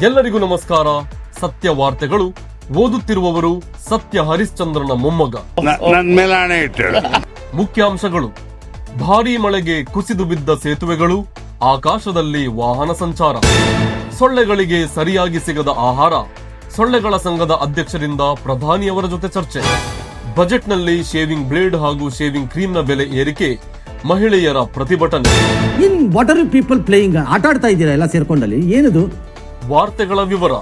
ಎಲ್ಲರಿಗೂ ನಮಸ್ಕಾರ. ಸತ್ಯ ವಾರ್ತೆಗಳು ಓದುತ್ತಿರುವವರು ಸತ್ಯ ಹರಿಶ್ಚಂದ್ರನ ಮೊಮ್ಮಗ. ಮುಖ್ಯಾಂಶಗಳು: ಭಾರೀ ಮಳೆಗೆ ಕುಸಿದು ಬಿದ್ದ ಸೇತುವೆಗಳು, ಆಕಾಶದಲ್ಲಿ ವಾಹನ ಸಂಚಾರ, ಸೊಳ್ಳೆಗಳಿಗೆ ಸರಿಯಾಗಿ ಸಿಗದ ಆಹಾರ, ಸೊಳ್ಳೆಗಳ ಸಂಘದ ಅಧ್ಯಕ್ಷರಿಂದ ಪ್ರಧಾನಿಯವರ ಜೊತೆ ಚರ್ಚೆ, ಬಜೆಟ್ನಲ್ಲಿ ಶೇವಿಂಗ್ ಬ್ಲೇಡ್ ಹಾಗೂ ಶೇವಿಂಗ್ ಕ್ರೀಮ್ನ ಬೆಲೆ ಏರಿಕೆ, ಮಹಿಳೆಯರ ಪ್ರತಿಭಟನೆ. What are you people playing? ಆಟ ಆಡ್ತಾ ಇದ್ದೀರಾ ಎಲ್ಲ ಸೇರ್ಕೊಂಡಲ್ಲಿ? ಏನದು? ವಾರ್ತೆಗಳ ವಿವರ.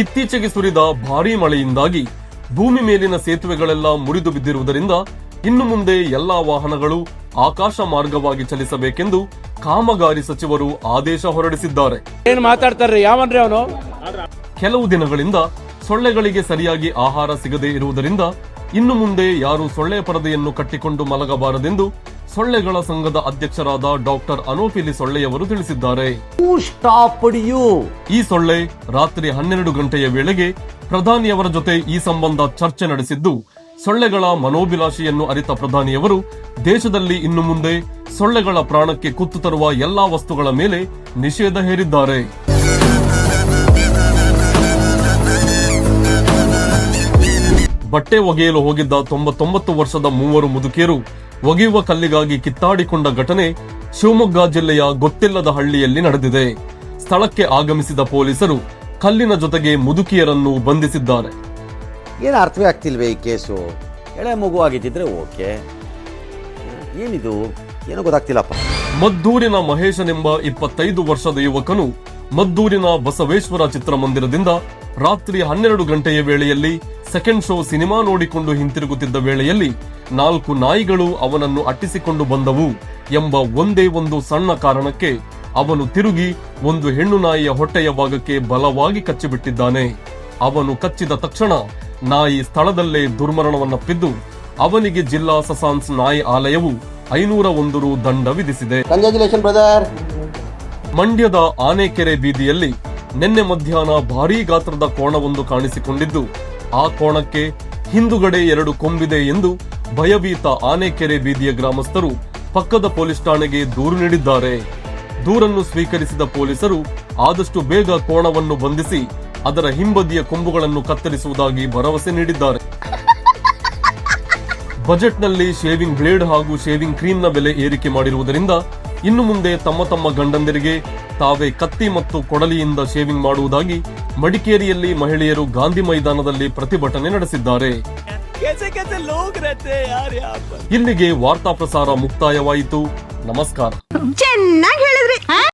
ಇತ್ತೀಚೆಗೆ ಸುರಿದ ಭಾರೀ ಮಳೆಯಿಂದಾಗಿ ಭೂಮಿ ಮೇಲಿನ ಸೇತುವೆಗಳೆಲ್ಲ ಮುರಿದು ಬಿದ್ದಿರುವುದರಿಂದ ಇನ್ನು ಮುಂದೆ ಎಲ್ಲಾ ವಾಹನಗಳು ಆಕಾಶ ಮಾರ್ಗವಾಗಿ ಚಲಿಸಬೇಕೆಂದು ಕಾಮಗಾರಿ ಸಚಿವರು ಆದೇಶ ಹೊರಡಿಸಿದ್ದಾರೆ. ಕೆಲವು ದಿನಗಳಿಂದ ಸೊಳ್ಳೆಗಳಿಗೆ ಸರಿಯಾಗಿ ಆಹಾರ ಸಿಗದೇ ಇರುವುದರಿಂದ ಇನ್ನು ಮುಂದೆ ಯಾರು ಸೊಳ್ಳೆ ಪರದೆಯನ್ನು ಕಟ್ಟಿಕೊಂಡು ಮಲಗಬಾರದೆಂದು ಸೊಳ್ಳೆಗಳ ಸಂಘದ ಅಧ್ಯಕ್ಷರಾದ ಡಾಕ್ಟರ್ ಅನೋಫಿಲಿ ಸೊಳ್ಳೆಯವರು ತಿಳಿಸಿದ್ದಾರೆ. ಈ ಸೊಳ್ಳೆ ರಾತ್ರಿ 12 ಗಂಟೆಯ ವೇಳೆಗೆ ಪ್ರಧಾನಿಯವರ ಜೊತೆ ಈ ಸಂಬಂಧ ಚರ್ಚೆ ನಡೆಸಿದ್ದು, ಸೊಳ್ಳೆಗಳ ಮನೋಭಿಲಾಷೆಯನ್ನು ಅರಿತ ಪ್ರಧಾನಿಯವರು ದೇಶದಲ್ಲಿ ಇನ್ನು ಮುಂದೆ ಸೊಳ್ಳೆಗಳ ಪ್ರಾಣಕ್ಕೆ ಕುತ್ತು ತರುವ ಎಲ್ಲಾ ವಸ್ತುಗಳ ಮೇಲೆ ನಿಷೇಧ ಹೇರಿದ್ದಾರೆ. ಬಟ್ಟೆ ಒಗೆಯಲು ಹೋಗಿದ್ದ 99 ವರ್ಷದ 3 ಮುದುಕಿಯರು ಒಗೆಯುವ ಕಲ್ಲಿಗಾಗಿ ಕಿತ್ತಾಡಿಕೊಂಡ ಘಟನೆ ಶಿವಮೊಗ್ಗ ಜಿಲ್ಲೆಯ ಗೊತ್ತಿಲ್ಲದ ಹಳ್ಳಿಯಲ್ಲಿ ನಡೆದಿದೆ. ಸ್ಥಳಕ್ಕೆ ಆಗಮಿಸಿದ ಪೊಲೀಸರು ಕಲ್ಲಿನ ಜೊತೆಗೆ ಮುದುಕಿಯರನ್ನು ಬಂಧಿಸಿದ್ದಾರೆ. ಏನು ಅರ್ಥವೇ ಆಗ್ತಿಲ್ವೇ ಈ ಕೇಸು? ಎಳೆ ಮಗು ಆಗಿದ್ದಿದ್ರೆ ಓಕೆ, ಏನಿದು ಏನೋ ಗೊತ್ತಾಗ್ತಿಲ್ಲಪ್ಪ. ಮದ್ದೂರಿನ ಮಹೇಶನೆಂಬ 25 ವರ್ಷದ ಯುವಕನು ಮದ್ದೂರಿನ ಬಸವೇಶ್ವರ ಚಿತ್ರಮಂದಿರದಿಂದ ರಾತ್ರಿ 12 ಗಂಟೆಯ ವೇಳೆಯಲ್ಲಿ ಸೆಕೆಂಡ್ ಶೋ ಸಿನಿಮಾ ನೋಡಿಕೊಂಡು ಹಿಂತಿರುಗುತ್ತಿದ್ದ ವೇಳೆಯಲ್ಲಿ 4 ನಾಯಿಗಳು ಅವನನ್ನು ಅಟ್ಟಿಸಿಕೊಂಡು ಬಂದವು ಎಂಬ ಒಂದೇ ಒಂದು ಸಣ್ಣ ಕಾರಣಕ್ಕೆ ಅವನು ತಿರುಗಿ ಒಂದು ಹೆಣ್ಣು ನಾಯಿಯ ಹೊಟ್ಟೆಯ ಭಾಗಕ್ಕೆ ಬಲವಾಗಿ ಕಚ್ಚಿಬಿಟ್ಟಿದ್ದಾನೆ. ಅವನು ಕಚ್ಚಿದ ತಕ್ಷಣ ನಾಯಿ ಸ್ಥಳದಲ್ಲೇ ದುರ್ಮರಣವನ್ನಪ್ಪಿದ್ದು ಅವನಿಗೆ ಜಿಲ್ಲಾ ಸಸಾನ್ಸ್ ನಾಯಿ ಆಲಯವು 501 ರು ದಂಡ ವಿಧಿಸಿದೆ. ಮಂಡ್ಯದ ಆನೆಕೆರೆ ಬೀದಿಯಲ್ಲಿ ನಿನ್ನೆ ಮಧ್ಯಾಹ್ನ ಭಾರೀ ಗಾತ್ರದ ಕೋಣವೊಂದು ಕಾಣಿಸಿಕೊಂಡಿದ್ದು, ಆ ಕೋಣಕ್ಕೆ ಹಿಂದುಗಡೆ 2 ಕೊಂಬಿದೆ ಎಂದು ಭಯಭೀತ ಆನೆಕೆರೆ ಬೀದಿಯ ಗ್ರಾಮಸ್ಥರು ಪಕ್ಕದ ಪೊಲೀಸ್ ಠಾಣೆಗೆ ದೂರು ನೀಡಿದ್ದಾರೆ. ದೂರನ್ನು ಸ್ವೀಕರಿಸಿದ ಪೊಲೀಸರು ಆದಷ್ಟು ಬೇಗ ಕೋಣವನ್ನು ಬಂಧಿಸಿ ಅದರ ಹಿಂಬದಿಯ ಕೊಂಬುಗಳನ್ನು ಕತ್ತರಿಸುವುದಾಗಿ ಭರವಸೆ ನೀಡಿದ್ದಾರೆ. ಬಜೆಟ್ನಲ್ಲಿ ಶೇವಿಂಗ್ ಬ್ಲೇಡ್ ಹಾಗೂ ಶೇವಿಂಗ್ ಕ್ರೀಮ್ನ ಬೆಲೆ ಏರಿಕೆ ಮಾಡಿರುವುದರಿಂದ ಇನ್ನು ಮುಂದೆ ತಮ್ಮ ಗಂಡಂದಿರಿಗೆ ತಾವೇ ಕತ್ತಿ ಮತ್ತು ಕೊಡಲಿಯಿಂದ ಶೇವಿಂಗ್ ಮಾಡುವುದಾಗಿ ಮಡಿಕೇರಿಯಲ್ಲಿ ಮಹಿಳೆಯರು ಗಾಂಧಿ ಮೈದಾನದಲ್ಲಿ ಪ್ರತಿಭಟನೆ ನಡೆಸಿದ್ದಾರೆ. ಇಲ್ಲಿಗೆ ವಾರ್ತಾ ಪ್ರಸಾರ ಮುಕ್ತಾಯವಾಯಿತು. ನಮಸ್ಕಾರ.